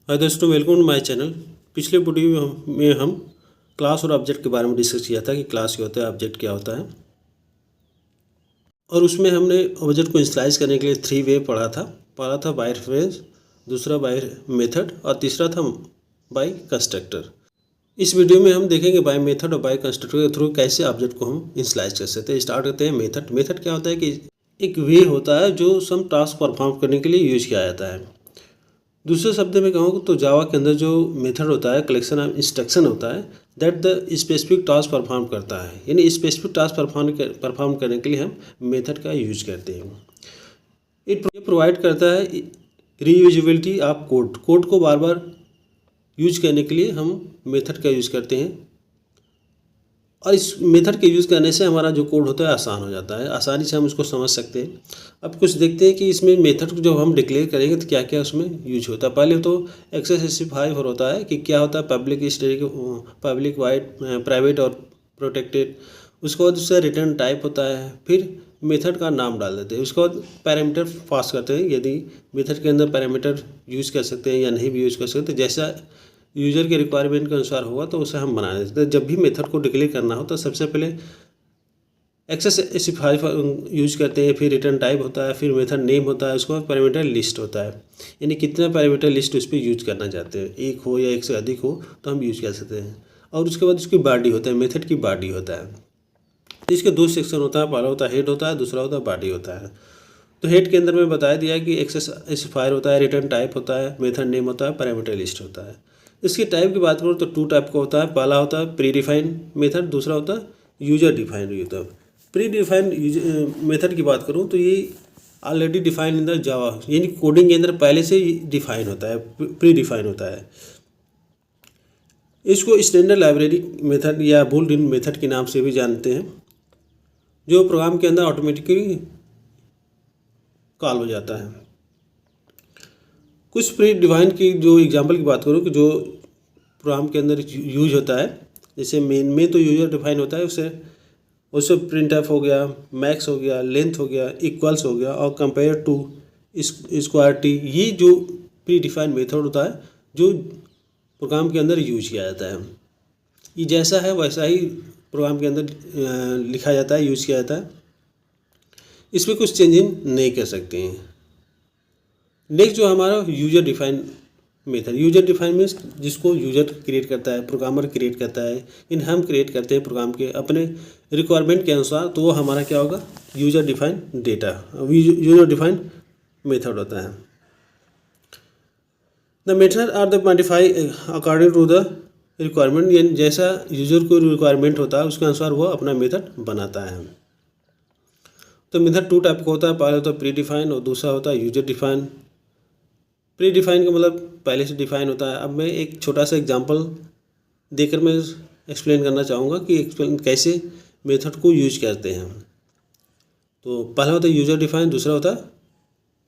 हाय दोस्तों, welcome to my channel. पिछले video में हम क्लास और ऑब्जेक्ट के बारे में डिस्कस किया था कि क्लास क्या होता है, ऑब्जेक्ट क्या होता है। और उसमें हमने ऑब्जेक्ट को इनिशियलाइज करने के लिए 3 वे पढ़ा था। पहला था बाय रेफरेंस, दूसरा बाय मेथड और तीसरा था बाय कंस्ट्रक्टर। इस वीडियो में हम देखेंगे बाय मेथड और बाय कंस्ट्रक्टर के थ्रू कैसे ऑब्जेक्ट को हम इनिशियलाइज कर सकते हैं। स्टार्ट करते हैं मेथड। मेथड क्या होता है कि एक वे होता है जो सम टास्क परफॉर्म करने के लिए यूज किया जाता है। दूसरे शब्द में कहूँ तो जावा के अंदर जो मेथड होता है, कलेक्शन ऑफ इंस्ट्रक्शन होता है, that the specific task perform करता है। यानी स्पेसिफिक टास्क परफॉर्म करने के लिए हम मेथड का यूज करते हैं। इट प्रोवाइड करता है रीयूजेबिलिटी ऑफ कोड। कोड को बार बार यूज करने के लिए हम मेथड का यूज करते हैं और इस मेथड के यूज़ करने से हमारा जो कोड होता है आसान हो जाता है, आसानी से हम उसको समझ सकते हैं। अब कुछ देखते हैं कि इसमें मेथड जब हम डिक्लेयर करेंगे तो क्या क्या उसमें यूज होता है। पहले तो एक्सेस स्पेसिफाई होता है कि क्या होता है public static, public wide, private और प्रोटेक्टेड। उसके बाद उससे रिटर्न टाइप होता है। फिर मेथड का नाम डाल देते हैं। उसके बाद पैरामीटर पास करते हैं, यदि मेथड के अंदर पैरामीटर यूज़ कर सकते हैं या नहीं भी यूज़ कर सकते, जैसा यूज़र के रिक्वायरमेंट के अनुसार होगा तो उसे हम बना देते हैं। जब भी मेथड को डिक्लेयर करना हो तो सबसे पहले एक्सेस स्पेसिफाई यूज करते हैं, फिर रिटर्न टाइप होता है, फिर मेथड नेम होता है, उसके बाद पैरामीटर लिस्ट होता है। यानी कितना पैरामीटर लिस्ट उस पर यूज करना चाहते हैं, एक हो या एक से अधिक हो तो हम यूज कर सकते हैं। और उसके बाद उसकी बॉडी होता है, मेथड की बॉडी होता है। तो इसके 2 सेक्शन होता है, पहला होता है हेड होता है, दूसरा होता है बॉडी होता है। तो हेड के अंदर में बताया दिया है कि एक्सेस स्पेसिफायर होता है, रिटर्न टाइप होता है, मेथड नेम होता है, पैरामीटर लिस्ट होता है। इसकी टाइप की बात करूँ तो 2 टाइप का होता है। पहला होता है प्री डिफाइंड मेथड, दूसरा होता है user defined method. Pre defined method की बात करूँ तो ये already defined in the Java, यानी कोडिंग के अंदर पहले से ही डिफाइन होता है, प्री डिफाइन होता है। इसको स्टैंडर्ड लाइब्रेरी मेथड या बुल्ट इन मेथड के नाम से भी जानते हैं, जो प्रोग्राम के अंदर ऑटोमेटिकली कॉल हो जाता है। कुछ प्री डिफाइंड की जो एग्जांपल की बात करूँ कि जो प्रोग्राम के अंदर यूज होता है, जैसे मेन में तो यूजर डिफाइन होता है, उससे प्रिंट एफ हो गया, मैक्स हो गया, लेंथ हो गया, इक्वल्स हो गया और कंपेयर टू, स्क्वायर टी। ये जो प्री डिफाइंड मेथड होता है जो प्रोग्राम के अंदर यूज किया जाता है, ये जैसा है वैसा ही प्रोग्राम के अंदर लिखा जाता है, यूज किया जाता है। इसमें कुछ चेंजिंग नहीं कर सकते हैं। नेक्स्ट जो हमारा user define method, user define means जिसको यूजर क्रिएट करता है, प्रोग्रामर क्रिएट करता है, इन हम क्रिएट करते हैं प्रोग्राम के अपने रिक्वायरमेंट के अनुसार, तो वो हमारा क्या होगा, user define data, user define method होता है। The method are the modify according to the requirement, यानी जैसा यूजर को रिक्वायरमेंट होता है उसके अनुसार वो अपना मेथड बनाता है। तो मेथड 2 टाइप का होता है, पहला होता है प्री डिफाइन और दूसरा होता है यूजर डिफाइन। प्री डिफाइन का मतलब पहले से डिफाइन होता है। अब मैं एक छोटा सा एग्जांपल देकर मैं एक्सप्लेन करना चाहूँगा कि एक्सप्लेन कैसे मेथड को यूज करते हैं। तो पहला होता है यूजर डिफाइन, दूसरा होता है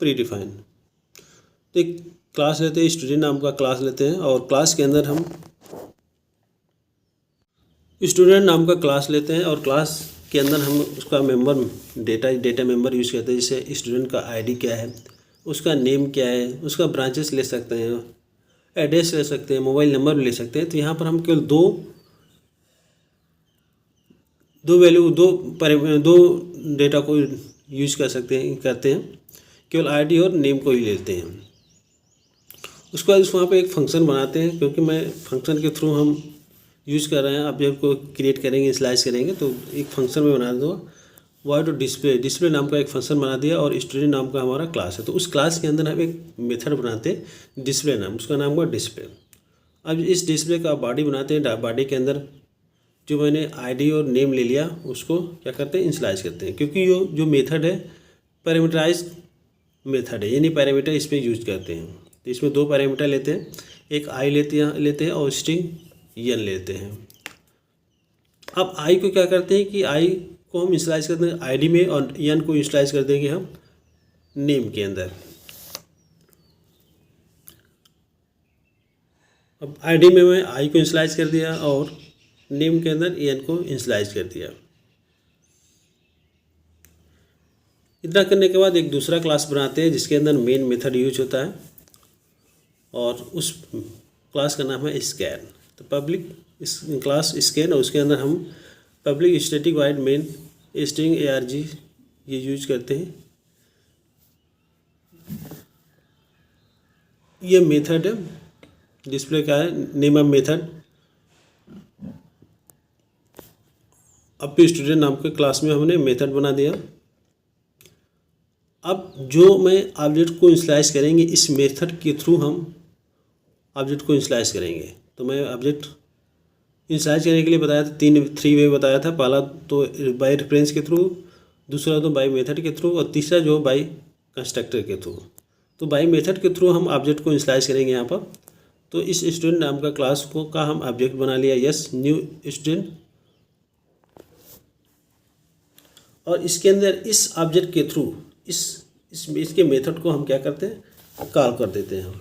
प्री डिफाइन। तो एक क्लास लेते हैं, स्टूडेंट नाम का क्लास लेते हैं और क्लास के अंदर हम स्टूडेंट नाम का क्लास लेते हैं और क्लास के अंदर हम उसका मेंबर डेटा मेंबर यूज़ करते हैं। जैसे स्टूडेंट का आईडी क्या है, उसका नेम क्या है, उसका ब्रांचेस ले सकते हैं, एड्रेस ले सकते हैं, मोबाइल नंबर भी ले सकते हैं। तो यहाँ पर हम केवल दो वैल्यू दो डेटा को यूज कर सकते हैं, करते हैं, केवल आईडी और नेम को ही लेते हैं। उसके बाद वहाँ पे एक फंक्शन बनाते हैं, क्योंकि मैं फंक्शन के थ्रू हम यूज़ कर रहे हैं। आप जब को क्रिएट करेंगे, स्लाइस करेंगे तो एक फंक्शन में बना दो, वॉइड डिस्प्ले नाम का एक फंक्शन बना दिया और स्टूडेंट नाम का हमारा क्लास है। तो उस क्लास के अंदर हम एक मेथड बनाते हैं डिस्प्ले नाम, उसका नाम हुआ डिस्प्ले। अब इस डिस्प्ले का बॉडी बनाते हैं। बॉडी के अंदर जो मैंने आईडी और नेम ले लिया उसको क्या करते हैं, इनिशियलाइज करते हैं, क्योंकि जो मेथड है पैरामीटराइज मेथड है, यानी पैरामीटर इस पर यूज करते हैं। तो इसमें 2 पैरामीटर लेते हैं, एक आई लेते हैं और स्ट्रिंग एन लेते हैं। अब आई को क्या करते हैं कि आई को हम इनिशियलाइज करते हैं आईडी में और एन को इनिशियलाइज कर देंगे हम नेम के अंदर। अब आईडी में मैं आई को इनिशियलाइज कर दिया और नेम के अंदर एन को इनिशियलाइज कर दिया। इतना करने के बाद एक दूसरा क्लास बनाते हैं जिसके अंदर मेन मेथड यूज होता है और उस क्लास का नाम है स्कैन। तो पब्लिक इस क्लास स्कैन और उसके अंदर हम public static wide main string ARG ये यूज करते हैं। ये मेथड है, डिस्प्ले का है, नेम ऑफ मेथड। अब स्टूडेंट नाम के क्लास में हमने मेथड बना दिया। अब जो मैं ऑब्जेक्ट को इनिशियलाइज करेंगे इस मेथड के थ्रू हम ऑब्जेक्ट को इनिशियलाइज करेंगे। तो मैं ऑब्जेक्ट इनिशियलाइज करने के लिए बताया था, 3 वे बताया था। पहला तो बाय रेफरेंस के थ्रू, दूसरा तो बाय मेथड के थ्रू और तीसरा जो बाय कंस्ट्रक्टर के थ्रू। तो बाय मेथड के थ्रू हम ऑब्जेक्ट को इनिशियलाइज करेंगे यहाँ पर। तो इस स्टूडेंट नाम का क्लास को का हम ऑब्जेक्ट बना लिया, यस न्यू स्टूडेंट। और इसके अंदर इस ऑब्जेक्ट के थ्रू इसके मेथड को हम क्या करते हैं, कॉल कर देते हैं हम।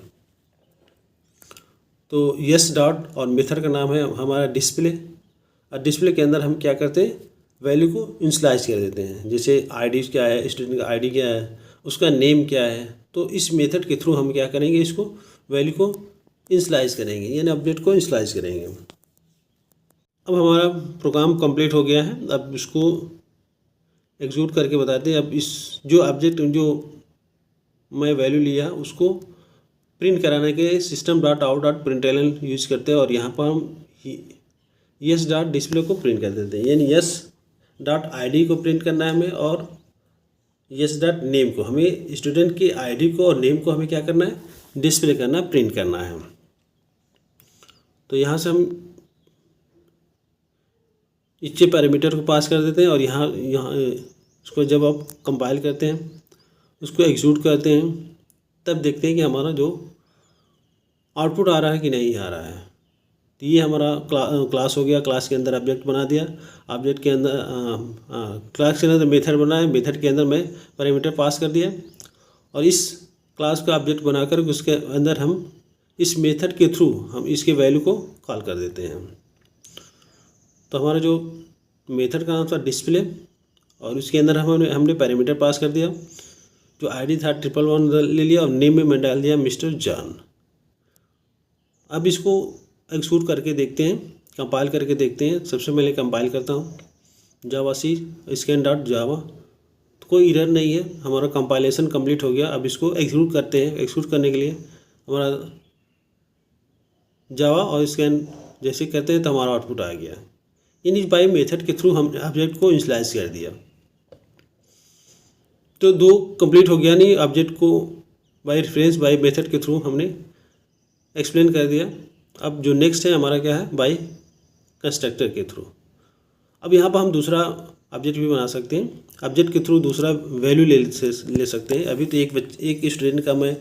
तो यस डॉट और मेथड का नाम है हमारा डिस्प्ले। और डिस्प्ले के अंदर हम क्या करते हैं, वैल्यू को इनिशियलाइज कर देते हैं। जैसे आईडी क्या है, स्टूडेंट का आईडी क्या है, उसका नेम क्या है। तो इस मेथड के थ्रू हम क्या करेंगे, इसको वैल्यू को इनिशियलाइज करेंगे, यानी अपडेट को इनिशियलाइज करेंगे। अब हमारा प्रोग्राम कंप्लीट हो गया है। अब इसको एग्जीक्यूट करके बताते हैं। अब इस जो ऑब्जेक्ट जो मैं वैल्यू लिया उसको प्रिंट कराने के system dot out dot println use करते हैं। और यहाँ पर हम यस डॉट डिस्प्ले को प्रिंट कर देते हैं, यानी यस डॉट आईडी को प्रिंट करना है हमें, और यस डॉट नेम को, हमें स्टूडेंट की आईडी को और नेम को हमें क्या करना है, डिस्प्ले करना, प्रिंट करना है। तो यहाँ से हम इच्छे पैरामीटर को पास कर देते हैं। और यहाँ इसको जब आप कंपाइल करते हैं, उसको एग्जीक्यूट करते हैं, तब देखते हैं कि हमारा जो आउटपुट आ रहा है कि नहीं आ रहा है। तो ये हमारा क्लास हो गया। क्लास के अंदर ऑब्जेक्ट बना दिया, ऑब्जेक्ट के अंदर क्लास के अंदर मेथड बनाया, मेथड के अंदर मैं पैरामीटर पास कर दिया। और इस क्लास का ऑब्जेक्ट बनाकर उसके अंदर हम इस मेथड के थ्रू हम इसके वैल्यू को कॉल कर देते हैं। तो हमारा जो मेथड का नाम था डिस्प्ले, और उसके अंदर हमने पैरामीटर पास कर दिया। जो आईडी था 111 ले लिया और नेम में मैं डाल दिया मिस्टर जॉन। अब इसको एग्जीक्यूट करके देखते हैं, कंपाइल करके देखते हैं। सबसे पहले कंपाइल करता हूँ, जावा सी स्कैन डॉट जावा। तो कोई एरर नहीं है, हमारा कंपाइलेशन कंप्लीट हो गया। अब इसको एग्जीक्यूट करते हैं। एग्जीक्यूट करने के लिए हमारा जावा और स्कैन जैसे करते हैं तो हमारा आउटपुट आ गया। यानी बाय मेथड के थ्रू हम ऑब्जेक्ट को इनिशियलाइज कर दिया। तो 2 कंप्लीट हो गया, नहीं ऑब्जेक्ट को बाय रेफरेंस बाय मेथड के थ्रू हमने एक्सप्लेन कर दिया। अब जो नेक्स्ट है हमारा क्या है, बाय कंस्ट्रक्टर के थ्रू। अब यहाँ पर हम दूसरा ऑब्जेक्ट भी बना सकते हैं। ऑब्जेक्ट के थ्रू दूसरा वैल्यू ले सकते हैं। अभी तो एक स्टूडेंट का मैं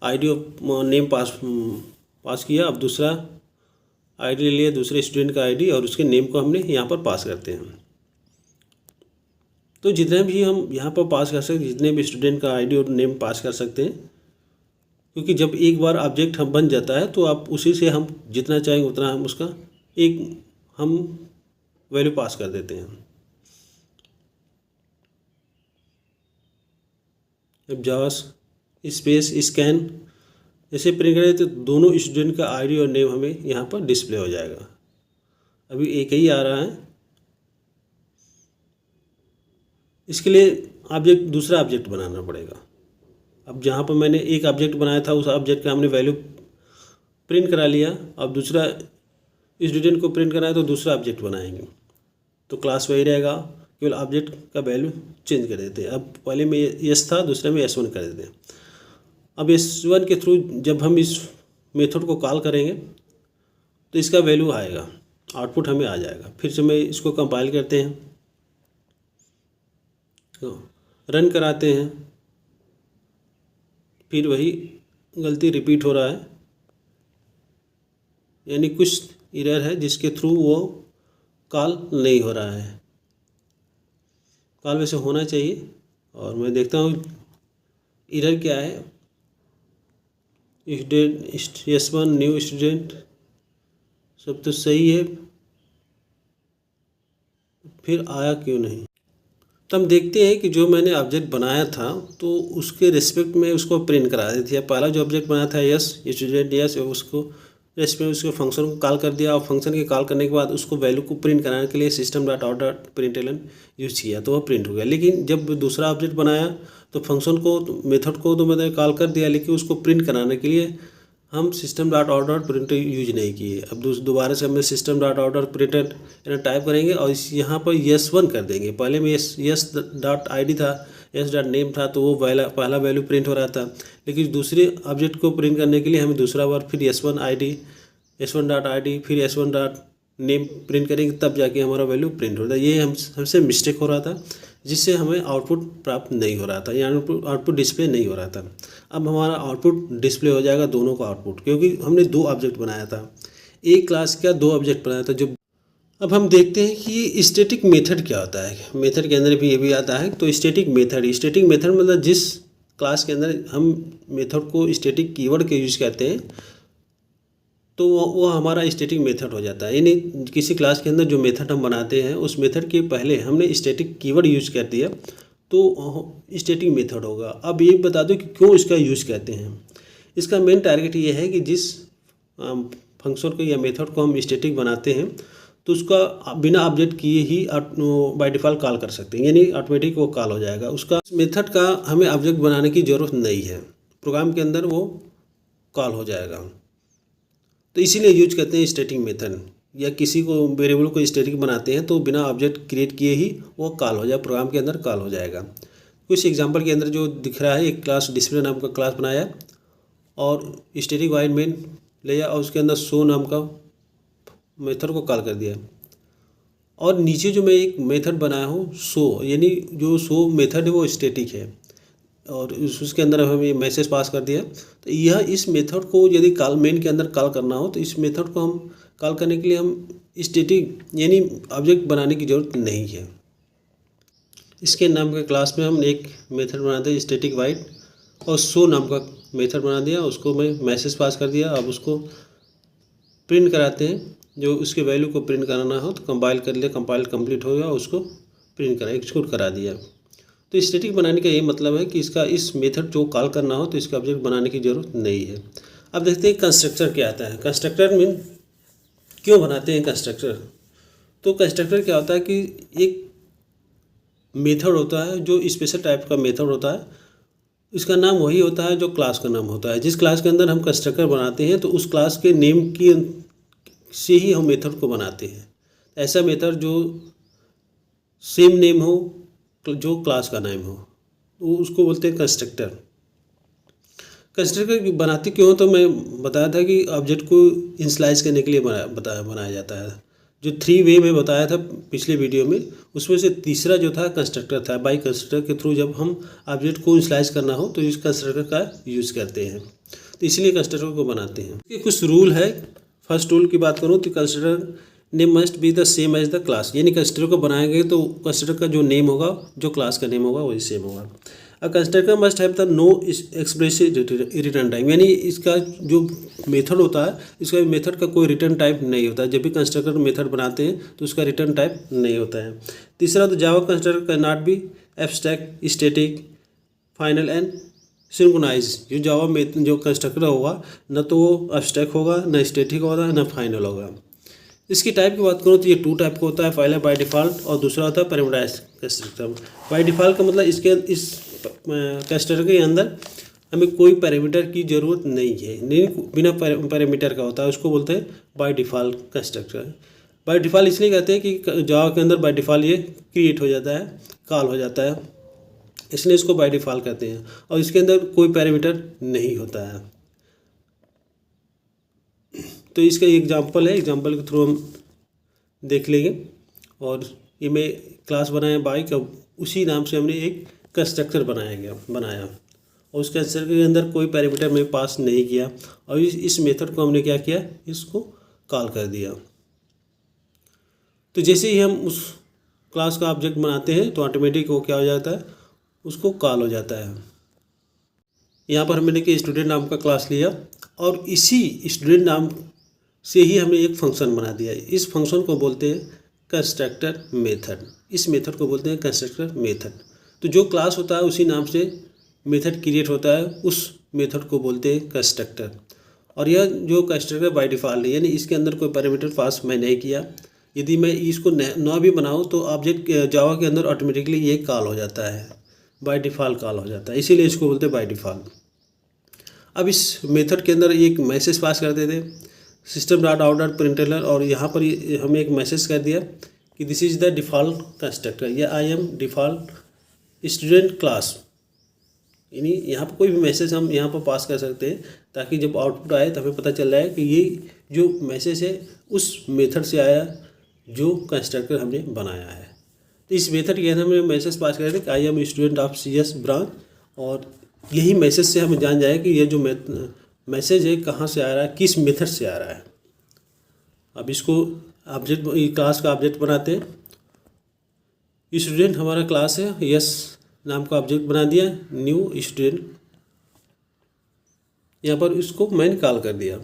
आईडी और नेम पास किया। अब दूसरा आईडी ले लिया, दूसरे स्टूडेंट का आईडी और उसके नेम को हमने यहाँ पर पास करते हैं। तो जितने भी हम यहाँ पर पास कर सकते हैं, जितने भी स्टूडेंट का आईडी और नेम पास कर सकते हैं, क्योंकि जब एक बार ऑब्जेक्ट हम बन जाता है तो आप उसी से हम जितना चाहेंगे उतना हम उसका हम वैल्यू पास कर देते हैं। अब जावा स्पेस स्कैन जैसे प्रिंट करें तो दोनों स्टूडेंट का आईडी और नेम हमें यहाँ पर डिस्प्ले हो जाएगा। अभी एक ही आ रहा है। इसके लिए दूसरा ऑब्जेक्ट बनाना पड़ेगा। अब जहाँ पर मैंने एक ऑब्जेक्ट बनाया था उस ऑब्जेक्ट का हमने वैल्यू प्रिंट करा लिया। अब दूसरा स्टूडेंट को प्रिंट कराए तो दूसरा ऑब्जेक्ट बनाएंगे। तो क्लास वही रहेगा, केवल ऑब्जेक्ट का वैल्यू चेंज कर देते हैं। अब पहले में यस था, दूसरे में S1 कर देते हैं। अब S1 के थ्रू जब हम इस मेथड को कॉल करेंगे तो इसका वैल्यू आएगा, आउटपुट हमें आ जाएगा। फिर से मैं इसको कंपाइल करते हैं, तो रन कराते हैं, फिर वही गलती रिपीट हो रहा है, यानी कुछ एरर है जिसके थ्रू वो कॉल नहीं हो रहा है। कॉल वैसे होना चाहिए। और मैं देखता हूँ एरर क्या है। स्टूडेंट S1 न्यू स्टूडेंट सब तो सही है, फिर आया क्यों नहीं। तो हम देखते हैं कि जो मैंने ऑब्जेक्ट बनाया था तो उसके रिस्पेक्ट में उसको प्रिंट करा दी थी। पहला जो ऑब्जेक्ट बनाया था यस, ये स्टूडेंट यस, उसको रिस्पेक्ट उसके फंक्शन को कॉल कर दिया और फंक्शन के कॉल करने के बाद उसको वैल्यू को प्रिंट कराने के लिए system dot out dot println use किया तो वह प्रिंट हो गया। लेकिन जब दूसरा ऑब्जेक्ट बनाया तो फंक्शन को मेथड को तो मैंने कॉल कर दिया, लेकिन उसको प्रिंट कराने के लिए हम system dot out dot printer use नहीं किए। अब दोबारा से हमें system dot out dot printer type करेंगे और इस यहाँ पर yes1 कर देंगे। पहले में यस डॉट ID था, यस डॉट नेम था, तो वो पहला वैल्यू प्रिंट हो रहा था। लेकिन दूसरे ऑब्जेक्ट को प्रिंट करने के लिए हमें दूसरा बार फिर yes1 डॉट ID फिर yes1 डॉट नेम प्रिंट करेंगे, तब जाके हमारा वैल्यू प्रिंट होता है। ये हमसे मिस्टेक हो रहा था, जिससे हमें आउटपुट प्राप्त नहीं हो रहा था, यानी आउटपुट डिस्प्ले नहीं हो रहा था। अब हमारा आउटपुट डिस्प्ले हो जाएगा, दोनों का आउटपुट, क्योंकि हमने दो ऑब्जेक्ट बनाया था, एक क्लास का दो ऑब्जेक्ट बनाया था। जो अब हम देखते हैं कि स्टैटिक मेथड क्या होता है। मेथड के अंदर भी ये भी आता है। तो स्टैटिक मेथड मतलब जिस क्लास के अंदर हम मेथड को स्टैटिक कीवर्ड के यूज़ करते हैं तो वो हमारा स्टैटिक मेथड हो जाता है। यानी किसी क्लास के अंदर जो मेथड हम बनाते हैं उस मेथड के पहले हमने स्टैटिक कीवर्ड यूज़ कर दिया तो स्टैटिक मेथड होगा। अब ये बता दो कि क्यों इसका यूज़ करते हैं। इसका मेन टारगेट ये है कि जिस फंक्शन को या मेथड को हम स्टैटिक बनाते हैं तो उसका बिना ऑब्जेक्ट किए ही बाय डिफ़ॉल्ट कॉल कर सकते हैं, यानी ऑटोमेटिक वो कॉल हो जाएगा। उसका मेथड का हमें ऑब्जेक्ट बनाने की ज़रूरत नहीं है, प्रोग्राम के अंदर वो कॉल हो जाएगा। तो इसीलिए यूज करते हैं स्टैटिक मेथड। या किसी को वेरिएबल को स्टैटिक बनाते हैं तो बिना ऑब्जेक्ट क्रिएट किए ही वो कॉल हो जाए, प्रोग्राम के अंदर कॉल हो जाएगा। कुछ एग्जांपल के अंदर जो दिख रहा है, एक क्लास डिस्प्ले नाम का क्लास बनाया और स्टैटिक वॉइड मेन लिया और उसके अंदर शो नाम का मेथड को कॉल कर दिया। और नीचे जो मैं एक मेथड बनाया हूँ शो, यानी जो शो मेथड है वो स्टैटिक है और उसके अंदर हमें मैसेज पास कर दिया। तो यह इस मेथड को यदि कॉल मेन के अंदर कॉल करना हो तो इस मेथड को हम कॉल करने के लिए हम स्टैटिक यानी ऑब्जेक्ट बनाने की ज़रूरत नहीं है। इसके नाम के क्लास में हम एक मेथड बना दिया स्टैटिक वाइड और शो नाम का मेथड बना दिया, उसको मैं मैसेज पास कर दिया। अब उसको प्रिंट कराते हैं, जो उसके वैल्यू को प्रिंट कराना हो तो कंपाइल कर लिया, कंपाइल कंप्लीट हो गया, उसको प्रिंट करा एक्जीक्यूट करा दिया। तो स्टैटिक बनाने का ये मतलब है कि इसका इस मेथड जो कॉल करना हो तो इसका ऑब्जेक्ट बनाने की ज़रूरत नहीं है। अब देखते हैं कंस्ट्रक्टर क्या आता है। कंस्ट्रक्टर में क्यों बनाते हैं कंस्ट्रक्टर। तो कंस्ट्रक्टर क्या होता है कि एक मेथड होता है जो स्पेशल टाइप का मेथड होता है, इसका नाम वही होता है जो क्लास का नाम होता है। जिस क्लास के अंदर हम कंस्ट्रक्टर बनाते हैं तो उस क्लास के नेम की से ही हम मेथड को बनाते हैं। ऐसा मेथड जो सेम नेम हो जो क्लास का नाम हो वो उसको बोलते हैं कंस्ट्रक्टर। कंस्ट्रक्टर बनाते क्यों हो तो मैं बताया था कि ऑब्जेक्ट को इनिशियलाइज करने के लिए बनाया जाता है। जो 3 वे में बताया था पिछले वीडियो में, उसमें से तीसरा जो था कंस्ट्रक्टर था। बाई कंस्ट्रक्टर के थ्रू जब हम ऑब्जेक्ट को इनिशियलाइज करना हो तो इस कंस्ट्रक्टर का यूज़ करते हैं, तो इसलिए कंस्ट्रक्टर को बनाते हैं। इसके कुछ रूल है। फर्स्ट रूल की बात करूँ तो constructor name must be the same as the class, यानी कंस्ट्रक्टर को बनाएंगे तो कंस्ट्रक्टर का जो नेम होगा जो क्लास का नेम होगा वही सेम होगा। A constructor must have the no expressive return time, यानी इसका जो मेथड होता है इसका मेथड का कोई रिटर्न टाइप नहीं होता है। जब भी कंस्ट्रक्टर मेथड बनाते हैं तो उसका रिटर्न टाइप नहीं होता है। तीसरा तो Java constructor can not be abstract, static, final and synchronize. जो जावा में जो कंस्ट्रक्टर होगा न तो वो एब्स्ट्रैक्ट होगा, न स्टैटिक होगा, न फाइनल होगा। इसकी टाइप की बात करूँ तो ये 2 टाइप का होता है। पहला बाय डिफ़ॉल्ट और दूसरा होता है पैरामीटराइज्ड कंस्ट्रक्टर। बाय डिफ़ॉल्ट का मतलब इस कंस्ट्रक्टर के अंदर हमें कोई पैरामीटर की ज़रूरत नहीं है, नहीं बिना पैरामीटर का होता है, उसको बोलते हैं by default constructor. By default इसलिए कहते हैं कि जावा के अंदर बाय डिफ़ॉल्ट ये क्रिएट हो जाता है, कॉल हो जाता है, इसलिए इसको बाय डिफ़ॉल्ट कहते हैं और इसके अंदर कोई पैरामीटर नहीं होता है। तो इसका एग्जांपल है, एग्जांपल के थ्रू हम देख लेंगे। और ये मैं क्लास बनाया बाई का, उसी नाम से हमने एक कंस्ट्रक्टर बनाया और उस कंस्ट्रक्टर के अंदर कोई पैरामीटर में पास नहीं किया और इस मेथड को हमने क्या किया, इसको कॉल कर दिया। तो जैसे ही हम उस क्लास का ऑब्जेक्ट बनाते हैं तो ऑटोमेटिक वो क्या हो जाता है, उसको कॉल हो जाता है। यहाँ पर हमने कि स्टूडेंट नाम का क्लास लिया और इसी स्टूडेंट नाम से ही हमने एक फंक्शन बना दिया। इस फंक्शन को बोलते हैं कंस्ट्रक्टर मेथड। इस मेथड को बोलते हैं कंस्ट्रक्टर मेथड। तो जो क्लास होता है उसी नाम से मेथड क्रिएट होता है, उस मेथड को बोलते हैं कंस्ट्रक्टर। और यह जो कंस्ट्रक्टर बाय डिफ़ॉल्ट है, यानी इसके अंदर कोई पैरामीटर पास मैं नहीं किया। यदि मैं इसको ना भी बनाऊँ तो ऑब्जेक्ट जावा के अंदर ऑटोमेटिकली ये कॉल हो जाता है, बाय डिफ़ॉल्ट कॉल हो जाता है, इसीलिए इसको बोलते हैं बाय डिफ़ॉल्ट। अब इस मेथड के अंदर एक मैसेज पास करते थे system dot out dot println, और यहाँ पर हमें एक मैसेज कर दिया कि this is the default constructor या I am default student class. यानी यहाँ पर कोई भी मैसेज हम यहाँ पर पास कर सकते हैं ताकि जब आउटपुट आए तो हमें पता चल रहा है कि ये जो मैसेज है उस मेथड से आया जो कंस्ट्रक्टर हमने बनाया है। तो इस मेथड के अंदर हमने मैसेज पास कर दिया कि I am student of CS branch, और यही मैसेज से हम जान जाए कि ये जो मैसेज है कहाँ से आ रहा है, किस मेथड से आ रहा है। अब इसको ऑब्जेक्ट क्लास का ऑब्जेक्ट बनाते हैं। स्टूडेंट हमारा क्लास है, यस नाम का ऑब्जेक्ट बना दिया, न्यू स्टूडेंट, यहाँ पर इसको मैंने कॉल कर दिया।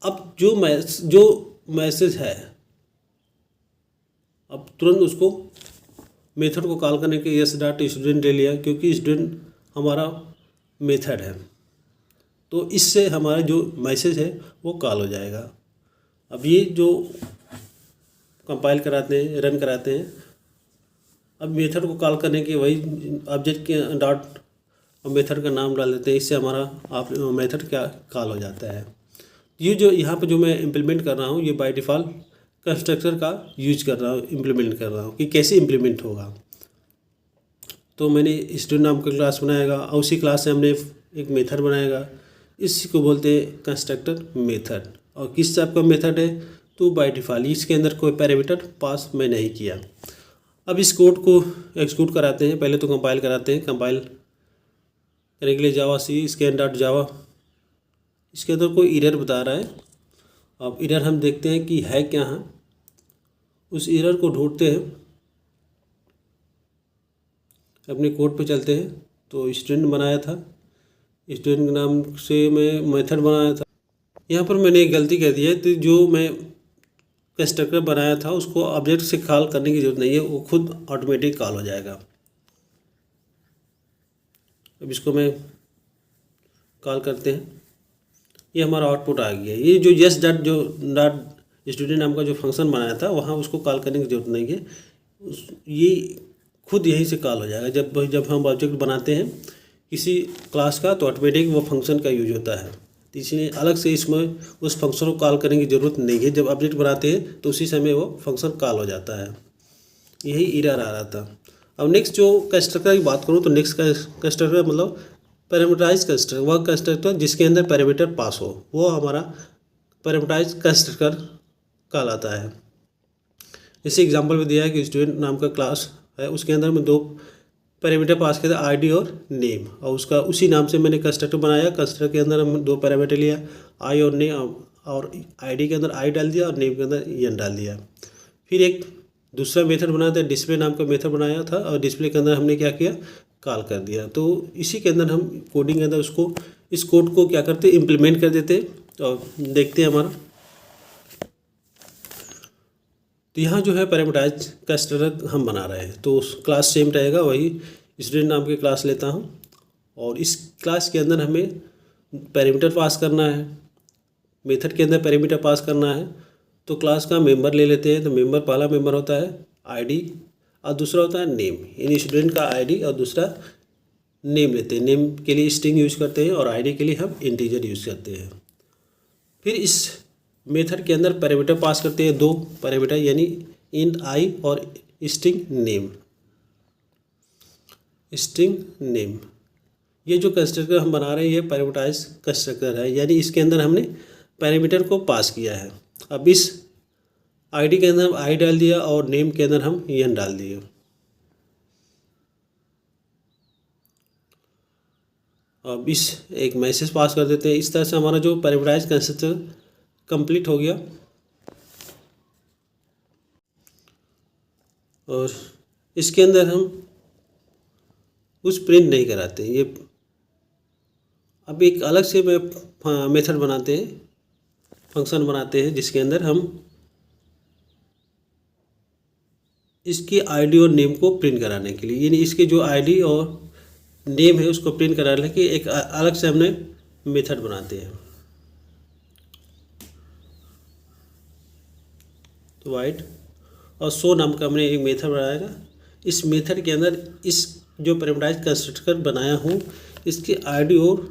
अब जो मैसेज है, अब तुरंत उसको मेथड को कॉल करने के यस डॉट स्टूडेंट ले लिया, क्योंकि स्टूडेंट हमारा मेथड है, तो इससे हमारा जो मैसेज है वो कॉल हो जाएगा। अब ये जो कंपाइल कराते हैं, रन कराते हैं, अब मेथड को कॉल करने के वही ऑब्जेक्ट के डॉट मेथड का नाम डाल देते हैं, इससे हमारा मेथड क्या कॉल हो जाता है। ये जो यहाँ पे जो मैं इम्प्लीमेंट कर रहा हूँ ये बाय डिफ़ॉल्ट कंस्ट्रक्टर का यूज कर रहा हूँ, इम्प्लीमेंट कर रहा हूँ कि कैसे इम्प्लीमेंट होगा। तो मैंने स्टूडेंट नाम का क्लास बनाएगा और उसी क्लास से हमने एक मेथड बनाएगा, इसी को बोलते हैं कंस्ट्रक्टर मेथड। और किस टाइप का मेथड है, तो बाय डिफ़ॉल्ट इसके अंदर कोई पैरामीटर पास मैं नहीं किया। अब इस कोड को एक्सिक्यूट कराते हैं, पहले तो कंपाइल कराते हैं। कंपाइल करने के लिए जावा सी स्कैन डॉट जावा, इसके अंदर कोई एरर बता रहा है। अब एरर हम देखते हैं कि है क्या है, उस एरर को ढूंढते हैं, अपने कोड पे चलते हैं। तो स्टूडेंट बनाया था, स्टूडेंट के नाम से मैं मेथड बनाया था। यहाँ पर मैंने एक गलती कर दी है, तो जो मैं कंस्ट्रक्टर बनाया था उसको ऑब्जेक्ट से कॉल करने की जरूरत नहीं है, वो खुद ऑटोमेटिक कॉल हो जाएगा। अब इसको मैं कॉल करते हैं, ये हमारा आउटपुट आ गया। ये जो यस डॉट जो डॉट स्टूडेंट नाम का जो फंक्शन बनाया था वहाँ उसको कॉल करने की जरूरत नहीं है, ये खुद यहीं से कॉल हो जाएगा। जब हम ऑब्जेक्ट बनाते हैं किसी क्लास का तो ऑटोमेटिक वो फंक्शन का यूज होता है, तो इसलिए अलग से इसमें उस फंक्शन को कॉल करने की ज़रूरत नहीं है। जब ऑब्जेक्ट बनाते हैं तो उसी समय वो फंक्शन कॉल हो जाता है। यही एरर आ रहा था। अब नेक्स्ट जो कंस्ट्रक्टर की बात करूँ तो नेक्स्ट कंस्ट्रक्टर मतलब पैरामीटराइज कंस्ट्रक्टर, वह कंस्ट्रक्टर जिसके अंदर पैरामीटर पास हो वो हमारा पैरामीटराइज कंस्ट्रक्टर कहलाता है। जैसे एग्जांपल में दिया है कि स्टूडेंट नाम का क्लास है, उसके अंदर मैं 2 पैरामीटर पास किया था, आईडी और नेम, और उसका उसी नाम से मैंने कंस्ट्रक्टर बनाया। कंस्ट्रक्टर के अंदर हम 2 पैरामीटर लिया, आई और नेम, और आईडी के अंदर आई डाल दिया और नेम के अंदर एन डाल दिया। फिर एक दूसरा मेथड बनाया था, डिस्प्ले नाम का मेथड बनाया था, और डिस्प्ले के अंदर हमने क्या किया, कॉल कर दिया। तो इसी के अंदर हम कोडिंग के अंदर उसको इस कोड को क्या करते, इम्प्लीमेंट कर देते और देखते हैं हमारा। तो यहाँ जो है पैरामीटराइज कंस्ट्रक्टर हम बना रहे हैं, तो क्लास सेम रहेगा, वही स्टूडेंट नाम की क्लास लेता हूँ और इस क्लास के अंदर हमें पैरामीटर पास करना है, मेथड के अंदर पैरामीटर पास करना है। तो क्लास का मेंबर ले लेते हैं। तो मेंबर, पहला मेंबर होता है आईडी और दूसरा होता है नेम, यानी स्टूडेंट का आईडी और दूसरा नेम लेते हैं। नेम के लिए स्ट्रिंग यूज़ करते हैं और आईडी के लिए हम इंटीजर यूज़ करते हैं। फिर इस मेथड के अंदर पैरामीटर पास करते हैं, 2 पैरामीटर, यानी इंट आई और स्ट्रिंग नेम। स्ट्रिंग नेम, ये जो कंस्ट्रक्टर हम बना रहे हैं ये पैरामीटराइज कंस्ट्रक्टर है, यानी इसके अंदर हमने पैरामीटर को पास किया है। अब इस आईडी के अंदर हम आई डाल दिया और नेम के अंदर हम एन डाल दिए। अब इस एक मैसेज पास कर देते हैं। इस तरह से हमारा जो पैरामीटराइज कंस्ट्रक्टर कंप्लीट हो गया। और इसके अंदर हम कुछ प्रिंट नहीं कराते, ये अब एक अलग से मेथड बनाते हैं, फंक्शन बनाते हैं, जिसके अंदर हम इसकी आईडी और नेम को प्रिंट कराने के लिए, यानी इसके जो आईडी और नेम है उसको प्रिंट कराने के एक अलग से हमने मेथड बनाते हैं। तो वाइड और शो नाम का हमने एक मेथड बनाएगा। इस मेथड के अंदर इस जो पैरामीटराइज्ड कंस्ट्रक्टर बनाया हूँ इसके आईडी और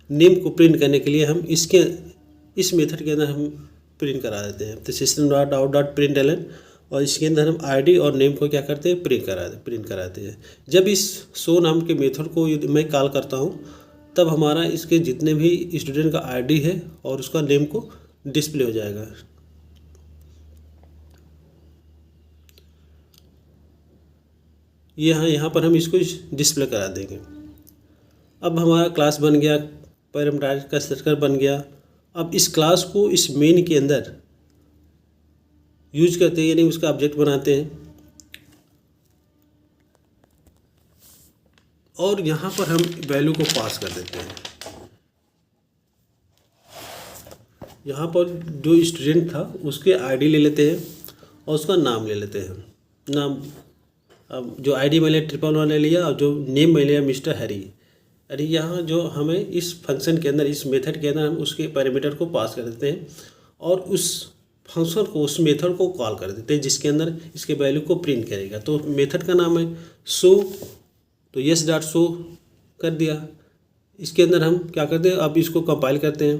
नेम को प्रिंट करने के लिए हम इस मेथड के अंदर हम प्रिंट करा देते हैं। तो system dot out dot println, और इसके अंदर हम आईडी और नेम को क्या करते हैं, प्रिंट कराते हैं। जब इस शो नाम के मेथड को मैं कॉल करता हूँ तब हमारा इसके जितने भी स्टूडेंट का आईडी है और उसका नेम को डिस्प्ले हो जाएगा। यहाँ पर हम इसको डिस्प्ले करा देंगे। अब हमारा क्लास बन गया, पैरामीटराइज्ड कंस्ट्रक्टर बन गया। अब इस क्लास को इस मेन के अंदर यूज करते हैं, यानी उसका ऑब्जेक्ट बनाते हैं। और यहाँ पर हम वैल्यू को पास कर देते हैं। यहाँ पर जो स्टूडेंट था उसके आईडी ले लेते हैं और उसका नाम ले लेते हैं। नाम, अब जो आईडी मैंने 111 ले लिया और जो नेम मैंने लिया मिस्टर हैरी। अरे यहाँ जो हमें इस फंक्शन के अंदर, इस मेथड के अंदर हम उसके पैरामीटर को पास कर देते हैं और उस फंक्शन को, उस मेथड को कॉल कर देते हैं जिसके अंदर इसके वैल्यू को प्रिंट करेगा। तो मेथड का नाम है शो, तो यस डॉट शो कर दिया। इसके अंदर हम क्या करते हैं, अब इसको कंपाइल करते हैं।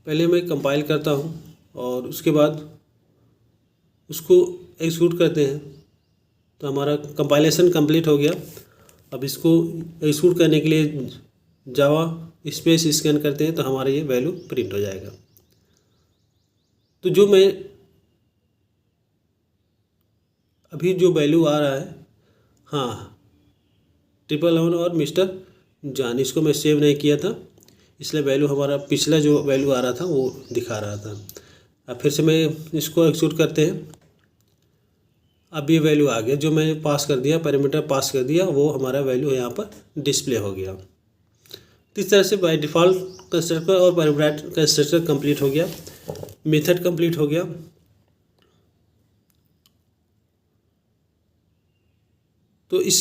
पहले मैं कंपाइल करता हूँ और उसके बाद उसको एग्जीक्यूट करते हैं। तो हमारा कंपाइलेशन कंप्लीट हो गया। अब इसको एग्जीक्यूट करने के लिए जावा स्पेस स्कैन करते हैं तो हमारा ये वैल्यू प्रिंट हो जाएगा। तो जो मैं अभी जो वैल्यू आ रहा है, हाँ 111 और मिस्टर जान, इसको मैं सेव नहीं किया था इसलिए वैल्यू हमारा पिछला जो वैल्यू आ रहा था वो दिखा रहा था। अब फिर से मैं इसको एग्जीक्यूट करते हैं। अब ये वैल्यू आ गया, जो मैंने पास कर दिया, पैरामीटर पास कर दिया, वो हमारा वैल्यू यहाँ पर डिस्प्ले हो गया। तो इस तरह से बाय डिफ़ॉल्ट कंस्ट्रक्टर और पैरामीटर कंस्ट्रक्टर कंप्लीट हो गया, मेथड कंप्लीट हो गया। तो इस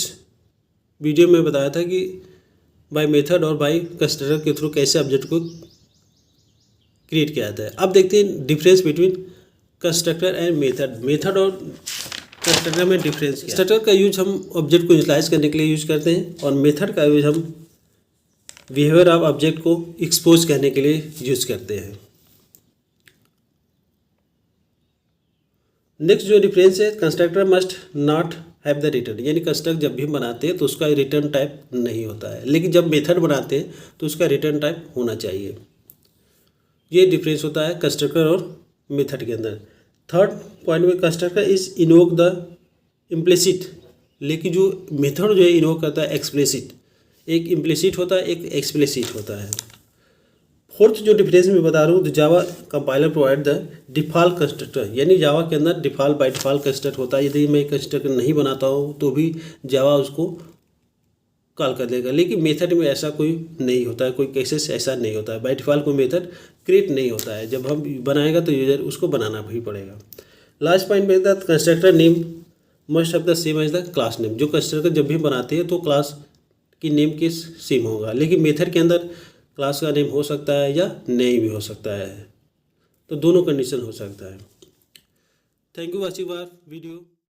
वीडियो में बताया था कि बाय मेथड और बाय कंस्ट्रक्टर के थ्रू कैसे ऑब्जेक्ट को क्रिएट किया जाता है। अब देखते हैं difference between constructor and method और कंस्ट्रक्टर में डिफरेंस। कंस्ट्रक्टर का यूज हम ऑब्जेक्ट को इनिशियलाइज करने के लिए यूज करते हैं और मेथड का यूज हम बिहेवियर ऑफ ऑब्जेक्ट को एक्सपोज करने के लिए यूज करते हैं। नेक्स्ट जो डिफरेंस है, constructor must not have the return, यानी कंस्ट्रक्ट जब भी बनाते हैं तो उसका रिटर्न टाइप नहीं होता है, लेकिन जब मेथड बनाते हैं तो उसका रिटर्न टाइप होना चाहिए। ये डिफरेंस होता है कंस्ट्रक्टर और मेथड के अंदर। थर्ड पॉइंट में, constructor is invoke the implicit, लेकिन जो मेथड जो है इनवोक करता है एक्सप्लिसिट। एक इम्प्लिसिट होता है, एक एक्सप्लिसिट होता है। फोर्थ जो डिफरेंस मैं बता रहा हूँ, तो Java compiler provide the default constructor, यानी जावा के अंदर डिफ़ॉल्ट बाय डिफ़ॉल्ट कंस्ट्रक्टर होता है। यदि मैं कंस्ट्रक्टर नहीं बनाता हूँ तो भी जावा उसको कॉल कर देगा, लेकिन मेथड में ऐसा कोई नहीं होता है, कोई केसेस ऐसा नहीं होता है। बाय डिफ़ॉल्ट कोई मेथड क्रिएट नहीं होता है, जब हम बनाएगा तो यूजर उसको बनाना भी पड़ेगा। लास्ट पॉइंट में constructor name must have the same as the class name, जो कंस्ट्रक्टर जब भी बनाते हैं तो क्लास की नेम के सेम होगा, लेकिन मेथड के अंदर क्लास का नेम हो सकता है या नहीं भी हो सकता है, तो दोनों कंडीशन हो सकता है। Thank you watching our video.